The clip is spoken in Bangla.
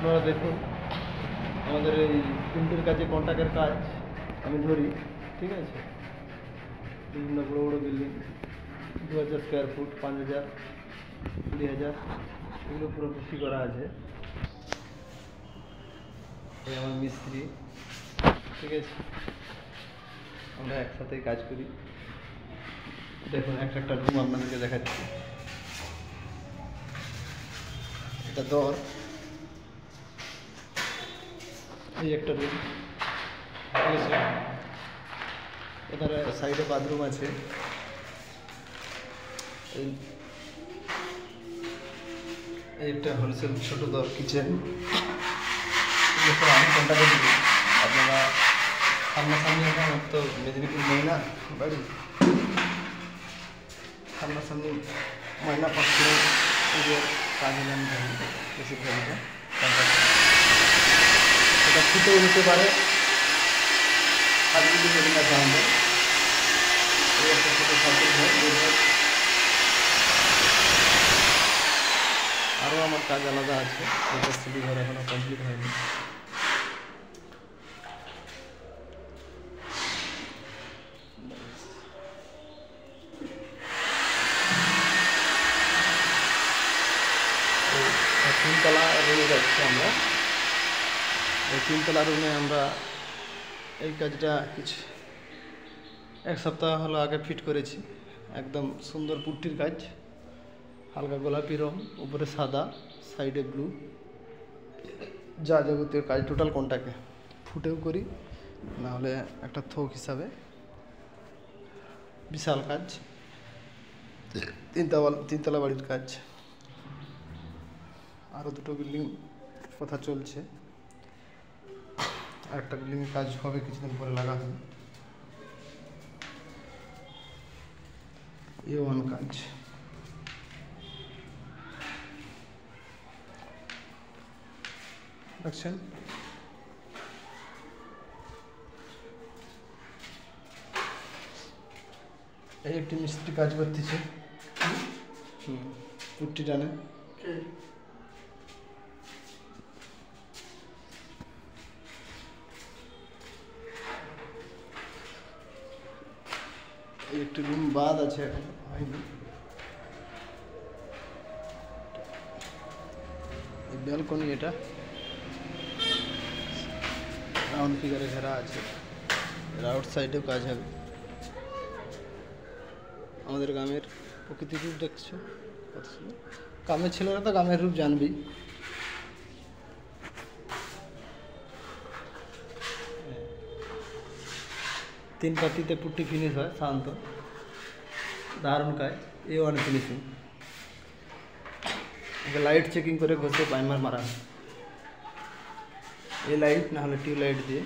আপনারা দেখুন আমাদের এই প্রিন্টের কাজে কন্ট্রাক্টের কাজ আমি ধরি, ঠিক আছে। বিভিন্ন বড়ো বড়ো বিল্ডিং 2000 স্কোয়ার ফুট, 5000, 20,000 এগুলো পুরো বিক্রি করা আছে। এই আমার মিস্ত্রি, ঠিক আছে, আমরা একসাথেই কাজ করি। দেখুন একটা একটা রুম আপনাদেরকে দেখাচ্ছি। এটা দর, এই একটা রুম, ঠিক আছে। এখানে সাইডে বাথরুম আছে। এই একটা হোলসেল ছোট দর কিচেন, আমি কন্ট্যাক্টে দিই। আপনারা সামনাসামনি, আমার তো মেদিনীপুর নেই না বাড়ি, সামনাসামনি ময়না পাচ্ছিল কাজ হলে আমি জানি বেশিরভাগটা এটা ফুটেও নিতে পারে। হাজগুলি মেদিনা জানবে এই একটা ছোটো সার্কেল ঘর। আরও আমার কাজ আলাদা আছে, এটা সিঁড়ি ঘর এখনও কমপ্লিট হয়নি। তিনতলা রুমে যাচ্ছি আমরা। এই তিনতলা রুমে আমরা এই কাজটা কিছু এক সপ্তাহ হলো আগে ফিট করেছি। একদম সুন্দর পুট্টির কাজ, হালকা গোলাপি রং, উপরে সাদা, সাইডে ব্লু, যা যাবতীয় কাজ টোটাল কোনটাকে ফুটেও করি, নাহলে একটা থোক হিসাবে। বিশাল কাজ, তিনতলা বাড়ির কাজ। আরও দুটো বিল্ডিং কথা চলছে, একটা বিল্ডিংয়ের কাজ হবে কিছুদিন পরে লাগানো। A1 কাজ। দেখছেন এই একটি মিস্ত্রি কাজ করতেছে, পুট্টি টানে। এই একটি রুম বাদ আছে, এখন হয়নি। ব্যালকনি, এটা রাউন্ড ফিগারে ঘেরা আছে। আউট সাইডেও কাজ হবে। আমাদের গ্রামের প্রকৃতির রূপ দেখছো কত সুন্দর। গ্রামের ছেলেরা তো গ্রামের রূপ জানবেই। তিন পাতিতে পুট্টি ফিনিশ হয়, শান্ত দারুণ কাজ। A1 finishing. লাইট চেকিং করে ঘষে প্রাইমার মারা, এই লাইট না হলে টিউব লাইট দিয়ে